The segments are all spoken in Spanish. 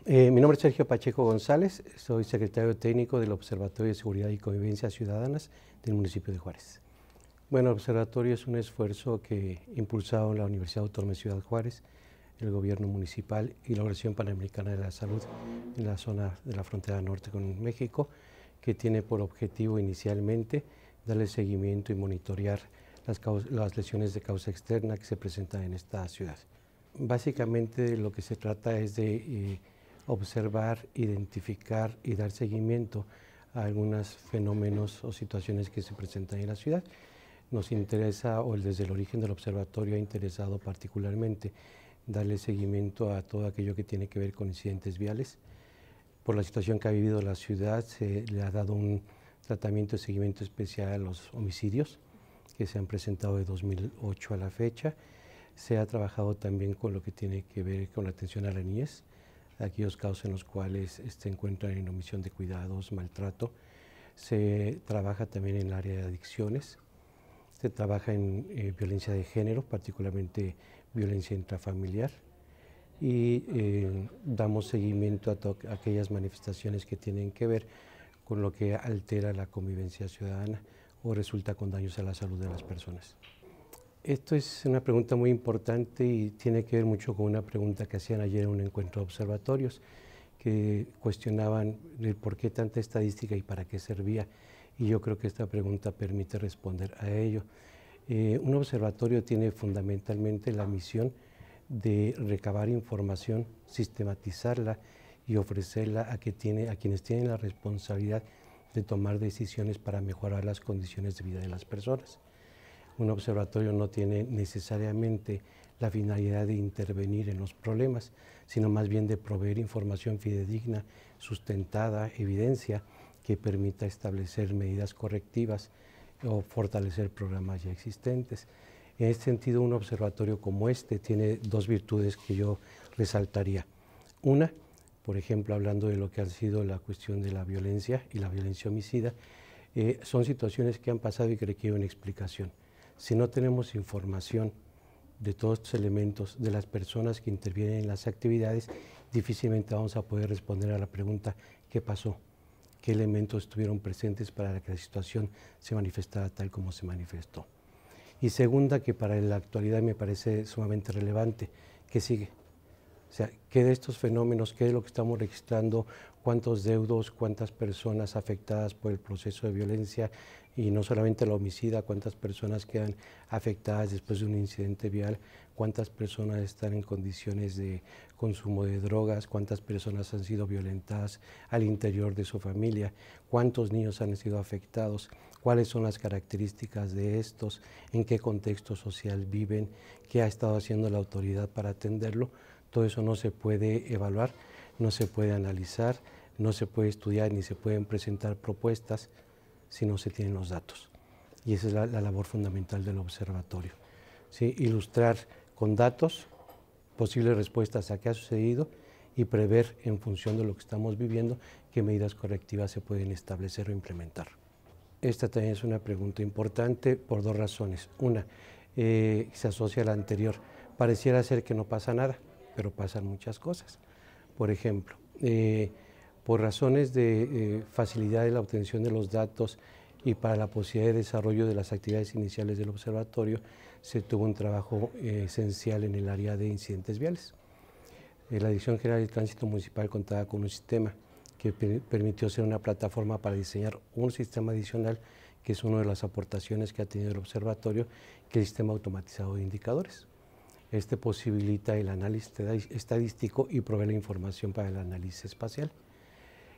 Mi nombre es Sergio Pacheco González, soy secretario técnico del Observatorio de Seguridad y Convivencia Ciudadanas del municipio de Juárez. Bueno, el observatorio es un esfuerzo que impulsado la Universidad Autónoma de Ciudad Juárez, el gobierno municipal y la Organización Panamericana de la Salud en la zona de la frontera norte con México, que tiene por objetivo inicialmente darle seguimiento y monitorear las lesiones de causa externa que se presentan en esta ciudad. Básicamente lo que se trata es de observar, identificar y dar seguimiento a algunos fenómenos o situaciones que se presentan en la ciudad. Nos interesa, o desde el origen del observatorio ha interesado particularmente, darle seguimiento a todo aquello que tiene que ver con incidentes viales. Por la situación que ha vivido la ciudad, se le ha dado un tratamiento de seguimiento especial a los homicidios que se han presentado de 2008 a la fecha. Se ha trabajado también con lo que tiene que ver con la atención a la niñez, aquellos casos en los cuales se encuentran en omisión de cuidados, maltrato. Se trabaja también en el área de adicciones, se trabaja en violencia de género, particularmente violencia intrafamiliar, y damos seguimiento a aquellas manifestaciones que tienen que ver con lo que altera la convivencia ciudadana o resulta con daños a la salud de las personas. Esto es una pregunta muy importante y tiene que ver mucho con una pregunta que hacían ayer en un encuentro de observatorios, que cuestionaban el por qué tanta estadística y para qué servía. Y yo creo que esta pregunta permite responder a ello. Un observatorio tiene fundamentalmente la misión de recabar información, sistematizarla y ofrecerla a quienes tienen la responsabilidad de tomar decisiones para mejorar las condiciones de vida de las personas. Un observatorio no tiene necesariamente la finalidad de intervenir en los problemas, sino más bien de proveer información fidedigna, sustentada, evidencia, que permita establecer medidas correctivas o fortalecer programas ya existentes. En este sentido, un observatorio como este tiene dos virtudes que yo resaltaría. Una, por ejemplo, hablando de lo que ha sido la cuestión de la violencia y la violencia homicida, son situaciones que han pasado y que requieren explicación. Si no tenemos información de todos estos elementos, de las personas que intervienen en las actividades, difícilmente vamos a poder responder a la pregunta ¿qué pasó? ¿Qué elementos estuvieron presentes para que la situación se manifestara tal como se manifestó? Y segunda, que para la actualidad me parece sumamente relevante, ¿qué sigue? O sea, ¿qué de estos fenómenos, qué de lo que estamos registrando, cuántos deudos, cuántas personas afectadas por el proceso de violencia y no solamente la homicida, cuántas personas quedan afectadas después de un incidente vial, cuántas personas están en condiciones de consumo de drogas, cuántas personas han sido violentadas al interior de su familia, cuántos niños han sido afectados, cuáles son las características de estos, en qué contexto social viven, qué ha estado haciendo la autoridad para atenderlo. Todo eso no se puede evaluar, no se puede analizar, no se puede estudiar ni se pueden presentar propuestas si no se tienen los datos. Y esa es la labor fundamental del observatorio. ¿Sí? Ilustrar con datos posibles respuestas a qué ha sucedido y prever en función de lo que estamos viviendo qué medidas correctivas se pueden establecer o implementar. Esta también es una pregunta importante por dos razones. Una, se asocia a la anterior. Pareciera ser que no pasa nada, pero pasan muchas cosas. Por ejemplo, por razones de facilidad de la obtención de los datos y para la posibilidad de desarrollo de las actividades iniciales del observatorio, se tuvo un trabajo esencial en el área de incidentes viales. La Dirección General de Tránsito Municipal contaba con un sistema que permitió ser una plataforma para diseñar un sistema adicional, que es una de las aportaciones que ha tenido el observatorio, que es el sistema automatizado de indicadores. Este posibilita el análisis estadístico y provee la información para el análisis espacial.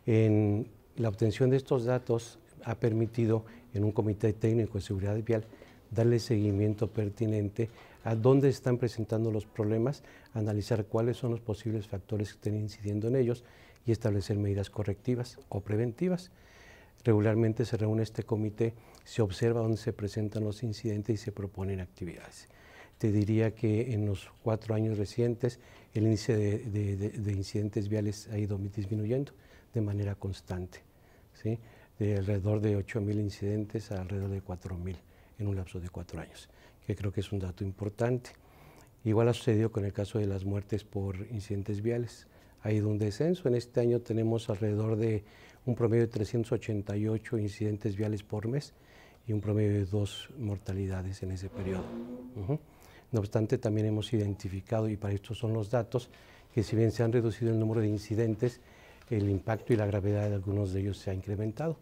En la obtención de estos datos ha permitido en un comité técnico de seguridad vial darle seguimiento pertinente a dónde están presentando los problemas, analizar cuáles son los posibles factores que estén incidiendo en ellos y establecer medidas correctivas o preventivas. Regularmente se reúne este comité, se observa dónde se presentan los incidentes y se proponen actividades. Te diría que en los 4 años recientes el índice de incidentes viales ha ido disminuyendo de manera constante, ¿sí? De alrededor de 8.000 incidentes a alrededor de 4.000 en un lapso de 4 años, que creo que es un dato importante. Igual ha sucedido con el caso de las muertes por incidentes viales. ha ido un descenso. En este año tenemos alrededor de un promedio de 388 incidentes viales por mes y un promedio de 2 mortalidades en ese periodo. No obstante, también hemos identificado, y para esto son los datos, que si bien se han reducido el número de incidentes, el impacto y la gravedad de algunos de ellos se ha incrementado.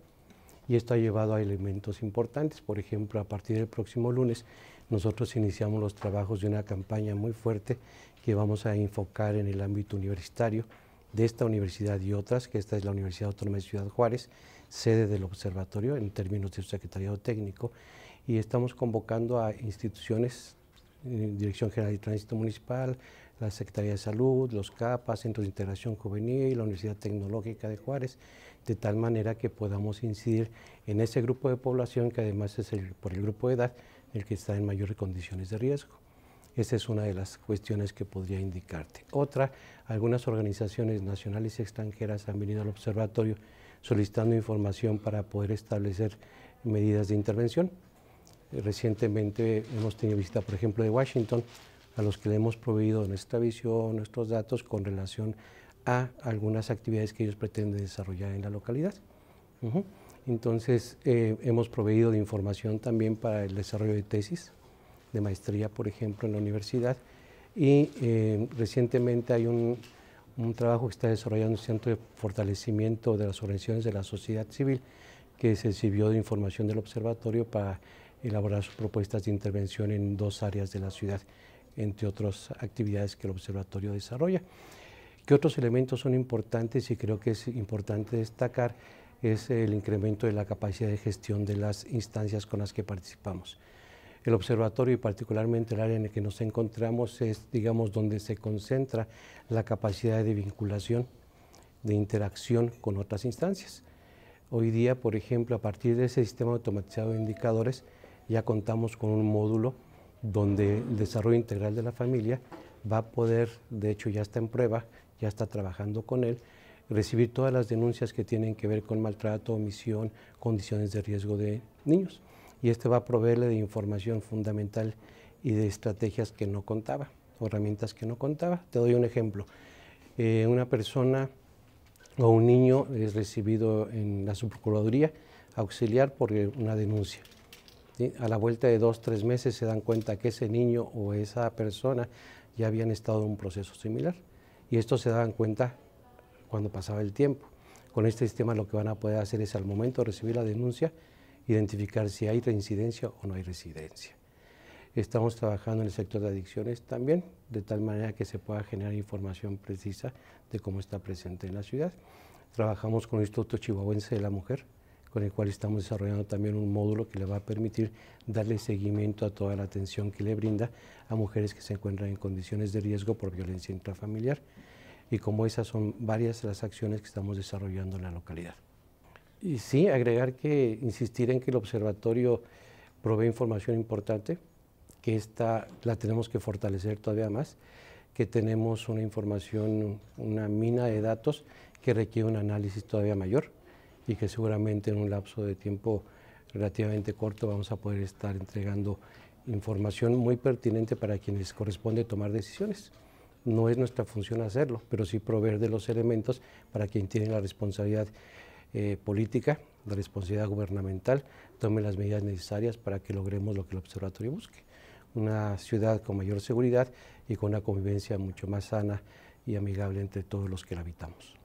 Y esto ha llevado a elementos importantes. Por ejemplo, a partir del próximo lunes, nosotros iniciamos los trabajos de una campaña muy fuerte que vamos a enfocar en el ámbito universitario de esta universidad y otras, que esta es la Universidad Autónoma de Ciudad Juárez, sede del observatorio en términos de su secretariado técnico, y estamos convocando a instituciones, Dirección General de Tránsito Municipal, la Secretaría de Salud, los CAPAS, Centros de Integración Juvenil, la Universidad Tecnológica de Juárez, de tal manera que podamos incidir en ese grupo de población que además es por el grupo de edad el que está en mayores condiciones de riesgo. Esa es una de las cuestiones que podría indicarte. Otra, algunas organizaciones nacionales y extranjeras han venido al observatorio solicitando información para poder establecer medidas de intervención. Recientemente hemos tenido visita, por ejemplo, de Washington, a los que le hemos proveído nuestra visión, nuestros datos con relación a algunas actividades que ellos pretenden desarrollar en la localidad. Entonces, hemos proveído de información también para el desarrollo de tesis de maestría, por ejemplo, en la universidad, y recientemente hay un trabajo que está desarrollando un centro de fortalecimiento de las organizaciones de la sociedad civil que se sirvió de información del observatorio para elaborar sus propuestas de intervención en 2 áreas de la ciudad, entre otras actividades que el observatorio desarrolla. ¿Qué otros elementos son importantes? Y creo que es importante destacar es el incremento de la capacidad de gestión de las instancias con las que participamos. El observatorio, y particularmente el área en el que nos encontramos, es, digamos, donde se concentra la capacidad de vinculación, de interacción con otras instancias. Hoy día, por ejemplo, a partir de ese sistema automatizado de indicadores, ya contamos con un módulo donde el desarrollo integral de la familia va a poder, de hecho ya está en prueba, ya está trabajando con él, recibir todas las denuncias que tienen que ver con maltrato, omisión, condiciones de riesgo de niños. Y este va a proveerle de información fundamental y de estrategias que no contaba, o herramientas que no contaba. Te doy un ejemplo. Una persona o un niño es recibido en la subprocuraduría auxiliar por una denuncia. ¿Sí? A la vuelta de 2 o 3 meses se dan cuenta que ese niño o esa persona ya habían estado en un proceso similar. Y esto se daban cuenta cuando pasaba el tiempo. Con este sistema lo que van a poder hacer es, al momento de recibir la denuncia, identificar si hay reincidencia o no hay reincidencia. Estamos trabajando en el sector de adicciones también, de tal manera que se pueda generar información precisa de cómo está presente en la ciudad. Trabajamos con el Instituto Chihuahuense de la Mujer, con el cual estamos desarrollando también un módulo que le va a permitir darle seguimiento a toda la atención que le brinda a mujeres que se encuentran en condiciones de riesgo por violencia intrafamiliar. Y como esas son varias de las acciones que estamos desarrollando en la localidad. Y sí, agregar que, insistir en que el observatorio provee información importante, que esta la tenemos que fortalecer todavía más, que tenemos una información, una mina de datos que requiere un análisis todavía mayor y que seguramente en un lapso de tiempo relativamente corto vamos a poder estar entregando información muy pertinente para quienes corresponde tomar decisiones. No es nuestra función hacerlo, pero sí proveer de los elementos para quien tiene la responsabilidad política, la responsabilidad gubernamental, tome las medidas necesarias para que logremos lo que el observatorio busque. Una ciudad con mayor seguridad y con una convivencia mucho más sana y amigable entre todos los que la habitamos.